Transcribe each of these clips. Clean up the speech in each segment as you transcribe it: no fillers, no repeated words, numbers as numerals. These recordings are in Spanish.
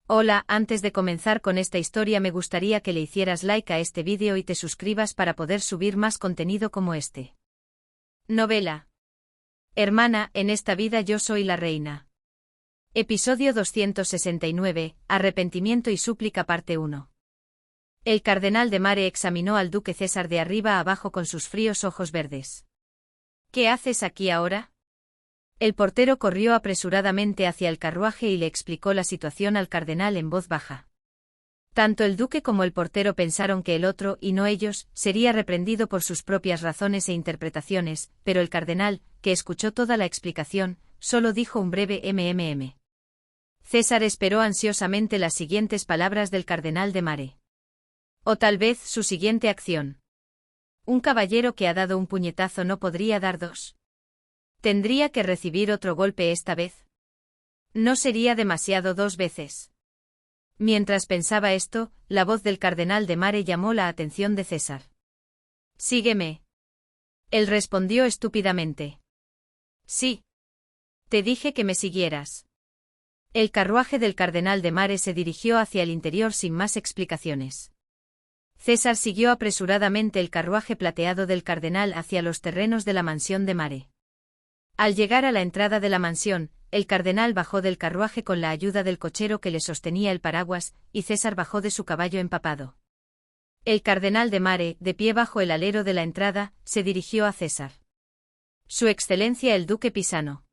Hola, antes de comenzar con esta historia me gustaría que le hicieras like a este vídeo y te suscribas para poder subir más contenido como este. Novela. Hermana, en esta vida yo soy la reina. Episodio 269, Arrepentimiento y súplica parte 1. El cardenal de Mare examinó al duque César de arriba a abajo con sus fríos ojos verdes. ¿Qué haces aquí ahora? El portero corrió apresuradamente hacia el carruaje y le explicó la situación al cardenal en voz baja. Tanto el duque como el portero pensaron que el otro, y no ellos, sería reprendido por sus propias razones e interpretaciones, pero el cardenal, que escuchó toda la explicación, solo dijo un breve mmm. César esperó ansiosamente las siguientes palabras del cardenal de Mare. O tal vez su siguiente acción. Un caballero que ha dado un puñetazo no podría dar dos. ¿Tendría que recibir otro golpe esta vez? ¿No sería demasiado dos veces? Mientras pensaba esto, la voz del cardenal de Mare llamó la atención de César. «Sígueme». Él respondió estúpidamente. «Sí. Te dije que me siguieras». El carruaje del cardenal de Mare se dirigió hacia el interior sin más explicaciones. César siguió apresuradamente el carruaje plateado del cardenal hacia los terrenos de la mansión de Mare. Al llegar a la entrada de la mansión, el cardenal bajó del carruaje con la ayuda del cochero que le sostenía el paraguas, y César bajó de su caballo empapado. El cardenal de Mare, de pie bajo el alero de la entrada, se dirigió a César. Su Excelencia el duque Pisano.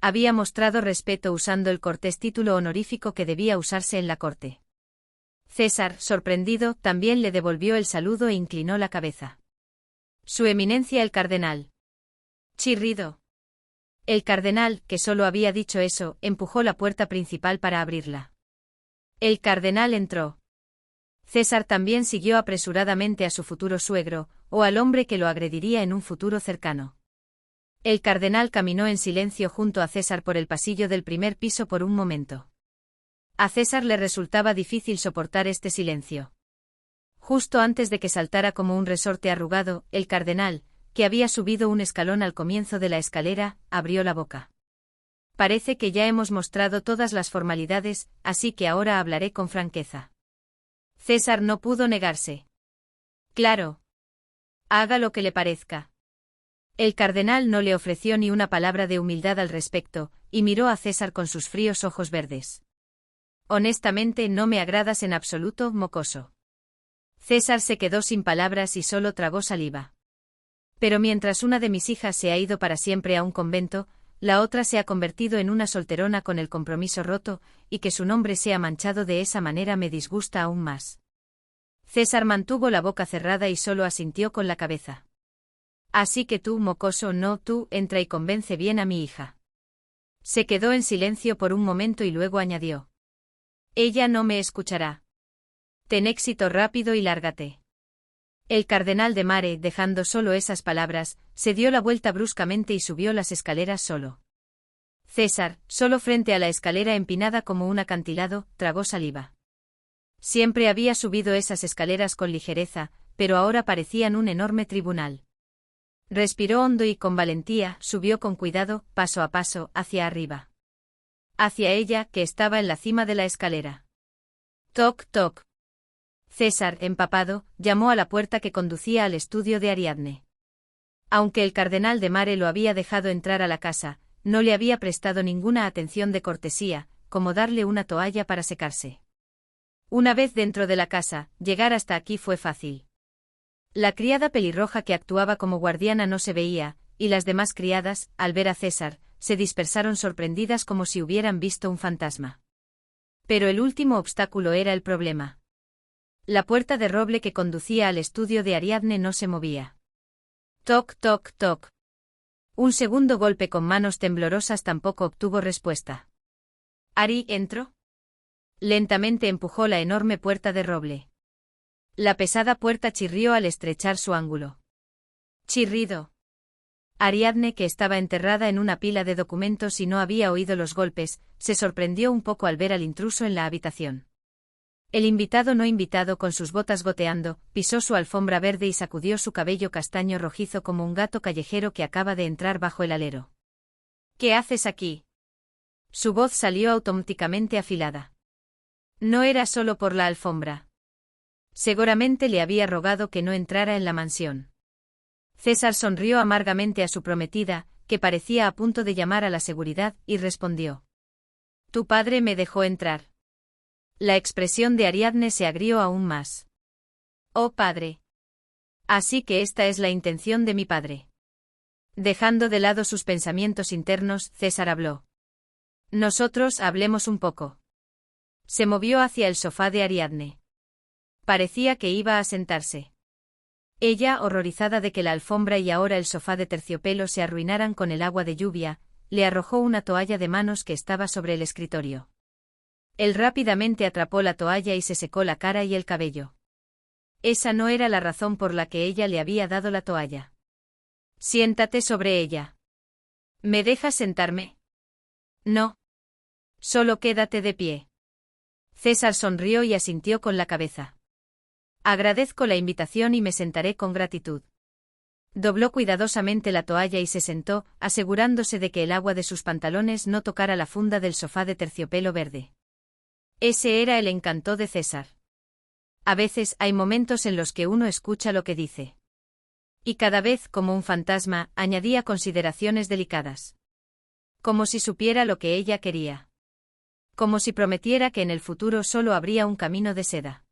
Había mostrado respeto usando el cortés título honorífico que debía usarse en la corte. César, sorprendido, también le devolvió el saludo e inclinó la cabeza. Su Eminencia el cardenal. Chirrido. El cardenal, que solo había dicho eso, empujó la puerta principal para abrirla. El cardenal entró. César también siguió apresuradamente a su futuro suegro, o al hombre que lo agrediría en un futuro cercano. El cardenal caminó en silencio junto a César por el pasillo del primer piso por un momento. A César le resultaba difícil soportar este silencio. Justo antes de que saltara como un resorte arrugado, el cardenal, que había subido un escalón al comienzo de la escalera, abrió la boca. Parece que ya hemos mostrado todas las formalidades, así que ahora hablaré con franqueza. César no pudo negarse. Claro. Haga lo que le parezca. El cardenal no le ofreció ni una palabra de humildad al respecto, y miró a César con sus fríos ojos verdes. Honestamente no me agradas en absoluto, mocoso. César se quedó sin palabras y solo tragó saliva. Pero mientras una de mis hijas se ha ido para siempre a un convento, la otra se ha convertido en una solterona con el compromiso roto, y que su nombre sea manchado de esa manera me disgusta aún más. César mantuvo la boca cerrada y solo asintió con la cabeza. Así que tú, mocoso, no, tú, entra y convence bien a mi hija. Se quedó en silencio por un momento y luego añadió. Ella no me escuchará. Ten éxito rápido y lárgate. El cardenal de Mare, dejando solo esas palabras, se dio la vuelta bruscamente y subió las escaleras solo. César, solo frente a la escalera empinada como un acantilado, tragó saliva. Siempre había subido esas escaleras con ligereza, pero ahora parecían un enorme tribunal. Respiró hondo y con valentía, subió con cuidado, paso a paso, hacia arriba. Hacia ella, que estaba en la cima de la escalera. Toc, toc. César, empapado, llamó a la puerta que conducía al estudio de Ariadne. Aunque el cardenal de Mare lo había dejado entrar a la casa, no le había prestado ninguna atención de cortesía, como darle una toalla para secarse. Una vez dentro de la casa, llegar hasta aquí fue fácil. La criada pelirroja que actuaba como guardiana no se veía, y las demás criadas, al ver a César, se dispersaron sorprendidas como si hubieran visto un fantasma. Pero el último obstáculo era el problema. La puerta de roble que conducía al estudio de Ariadne no se movía. Toc, toc, toc. Un segundo golpe con manos temblorosas tampoco obtuvo respuesta. ¿Ari entró? Lentamente empujó la enorme puerta de roble. La pesada puerta chirrió al estrechar su ángulo. Chirrido. Ariadne, que estaba enterrada en una pila de documentos y no había oído los golpes, se sorprendió un poco al ver al intruso en la habitación. El invitado no invitado con sus botas goteando, pisó su alfombra verde y sacudió su cabello castaño rojizo como un gato callejero que acaba de entrar bajo el alero. ¿Qué haces aquí? Su voz salió automáticamente afilada. No era solo por la alfombra. Seguramente le había rogado que no entrara en la mansión. César sonrió amargamente a su prometida, que parecía a punto de llamar a la seguridad, y respondió. Tu padre me dejó entrar. La expresión de Ariadne se agrió aún más. Oh padre. Así que esta es la intención de mi padre. Dejando de lado sus pensamientos internos, César habló. Nosotros hablemos un poco. Se movió hacia el sofá de Ariadne. Parecía que iba a sentarse. Ella, horrorizada de que la alfombra y ahora el sofá de terciopelo se arruinaran con el agua de lluvia, le arrojó una toalla de manos que estaba sobre el escritorio. Él rápidamente atrapó la toalla y se secó la cara y el cabello. Esa no era la razón por la que ella le había dado la toalla. Siéntate sobre ella. ¿Me dejas sentarme? No. Solo quédate de pie. César sonrió y asintió con la cabeza. Agradezco la invitación y me sentaré con gratitud. Dobló cuidadosamente la toalla y se sentó, asegurándose de que el agua de sus pantalones no tocara la funda del sofá de terciopelo verde. Ese era el encanto de César. A veces hay momentos en los que uno escucha lo que dice. Y cada vez, como un fantasma, añadía consideraciones delicadas. Como si supiera lo que ella quería. Como si prometiera que en el futuro solo habría un camino de seda.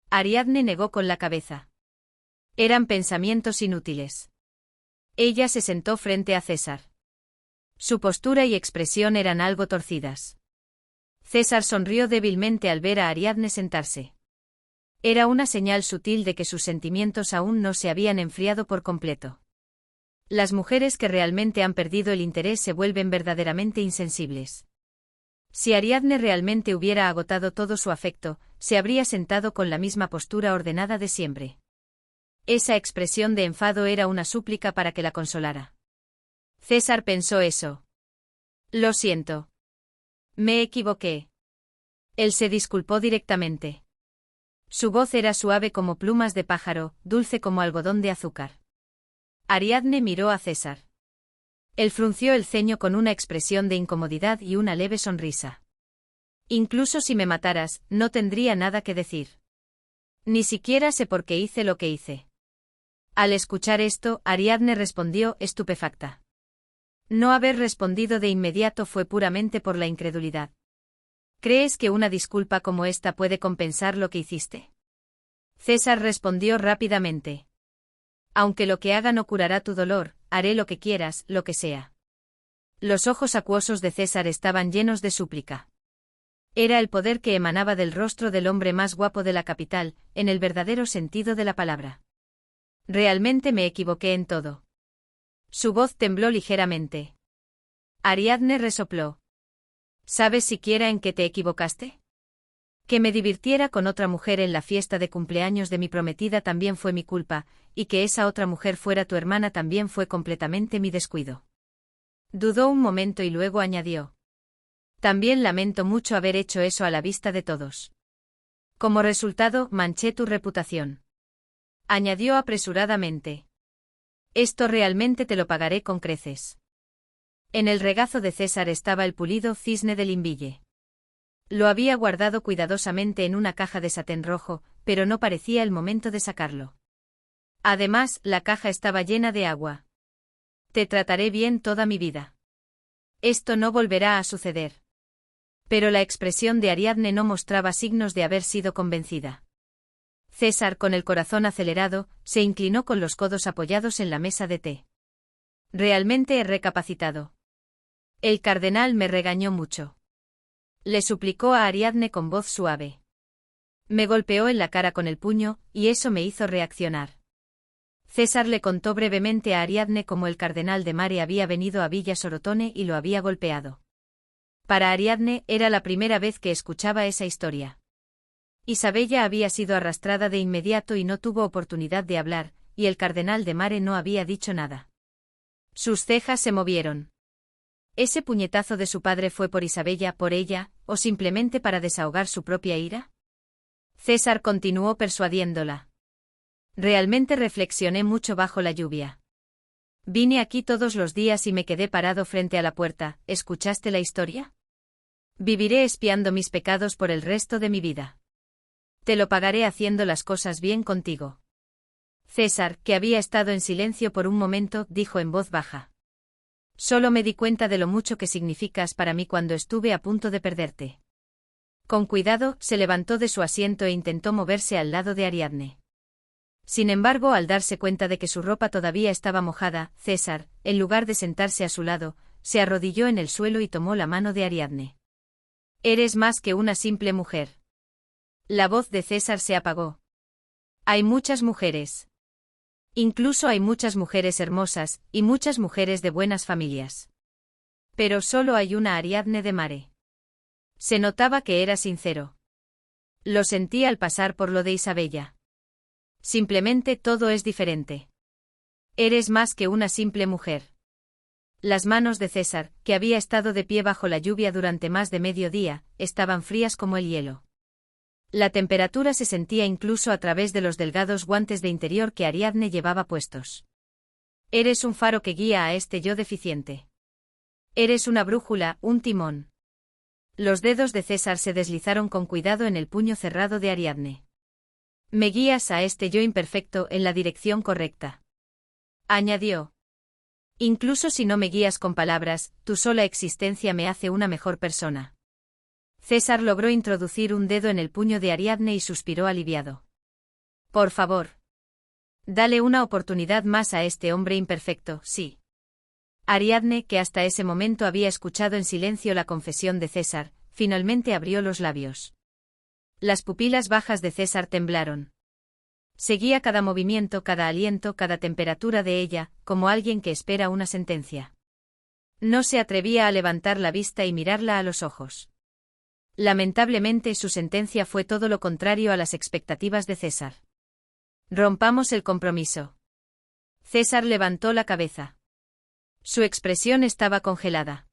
Ariadne negó con la cabeza. Eran pensamientos inútiles. Ella se sentó frente a César. Su postura y expresión eran algo torcidas. César sonrió débilmente al ver a Ariadne sentarse. Era una señal sutil de que sus sentimientos aún no se habían enfriado por completo. Las mujeres que realmente han perdido el interés se vuelven verdaderamente insensibles. Si Ariadne realmente hubiera agotado todo su afecto, se habría sentado con la misma postura ordenada de siempre. Esa expresión de enfado era una súplica para que la consolara. César pensó eso. Lo siento. Me equivoqué. Él se disculpó directamente. Su voz era suave como plumas de pájaro, dulce como algodón de azúcar. Ariadne miró a César. Él frunció el ceño con una expresión de incomodidad y una leve sonrisa. Incluso si me mataras, no tendría nada que decir. Ni siquiera sé por qué hice lo que hice. Al escuchar esto, Ariadne respondió estupefacta. No haber respondido de inmediato fue puramente por la incredulidad. ¿Crees que una disculpa como esta puede compensar lo que hiciste? César respondió rápidamente. Aunque lo que haga no curará tu dolor, haré lo que quieras, lo que sea. Los ojos acuosos de César estaban llenos de súplica. Era el poder que emanaba del rostro del hombre más guapo de la capital, en el verdadero sentido de la palabra. Realmente me equivoqué en todo. Su voz tembló ligeramente. Ariadne resopló. ¿Sabes siquiera en qué te equivocaste? Que me divirtiera con otra mujer en la fiesta de cumpleaños de mi prometida también fue mi culpa, y que esa otra mujer fuera tu hermana también fue completamente mi descuido. Dudó un momento y luego añadió. También lamento mucho haber hecho eso a la vista de todos. Como resultado, manché tu reputación. Añadió apresuradamente. Esto realmente te lo pagaré con creces. En el regazo de César estaba el pulido cisne del Inbille. Lo había guardado cuidadosamente en una caja de satén rojo, pero no parecía el momento de sacarlo. Además, la caja estaba llena de agua. Te trataré bien toda mi vida. Esto no volverá a suceder. Pero la expresión de Ariadne no mostraba signos de haber sido convencida. César, con el corazón acelerado, se inclinó con los codos apoyados en la mesa de té. Realmente he recapacitado. El cardenal me regañó mucho. Le suplicó a Ariadne con voz suave. Me golpeó en la cara con el puño, y eso me hizo reaccionar. César le contó brevemente a Ariadne cómo el cardenal de Mare había venido a Villa Sorotone y lo había golpeado. Para Ariadne era la primera vez que escuchaba esa historia. Isabella había sido arrastrada de inmediato y no tuvo oportunidad de hablar, y el cardenal de Mare no había dicho nada. Sus cejas se movieron. ¿Ese puñetazo de su padre fue por Isabella, por ella, o simplemente para desahogar su propia ira? César continuó persuadiéndola. Realmente reflexioné mucho bajo la lluvia. Vine aquí todos los días y me quedé parado frente a la puerta. ¿Escuchaste la historia? Viviré expiando mis pecados por el resto de mi vida. Te lo pagaré haciendo las cosas bien contigo. César, que había estado en silencio por un momento, dijo en voz baja. Solo me di cuenta de lo mucho que significas para mí cuando estuve a punto de perderte. Con cuidado, se levantó de su asiento e intentó moverse al lado de Ariadne. Sin embargo, al darse cuenta de que su ropa todavía estaba mojada, César, en lugar de sentarse a su lado, se arrodilló en el suelo y tomó la mano de Ariadne. Eres más que una simple mujer. La voz de César se apagó. Hay muchas mujeres. Incluso hay muchas mujeres hermosas, y muchas mujeres de buenas familias. Pero solo hay una Ariadne de Mare. Se notaba que era sincero. Lo sentí al pasar por lo de Isabella. Simplemente todo es diferente. Eres más que una simple mujer. Las manos de César, que había estado de pie bajo la lluvia durante más de medio día, estaban frías como el hielo. La temperatura se sentía incluso a través de los delgados guantes de interior que Ariadne llevaba puestos. Eres un faro que guía a este yo deficiente. Eres una brújula, un timón. Los dedos de César se deslizaron con cuidado en el puño cerrado de Ariadne. Me guías a este yo imperfecto en la dirección correcta. Añadió. Incluso si no me guías con palabras, tu sola existencia me hace una mejor persona. César logró introducir un dedo en el puño de Ariadne y suspiró aliviado. Por favor. Dale una oportunidad más a este hombre imperfecto, sí. Ariadne, que hasta ese momento había escuchado en silencio la confesión de César, finalmente abrió los labios. Las pupilas bajas de César temblaron. Seguía cada movimiento, cada aliento, cada temperatura de ella, como alguien que espera una sentencia. No se atrevía a levantar la vista y mirarla a los ojos. Lamentablemente su sentencia fue todo lo contrario a las expectativas de César. Rompamos el compromiso. César levantó la cabeza. Su expresión estaba congelada.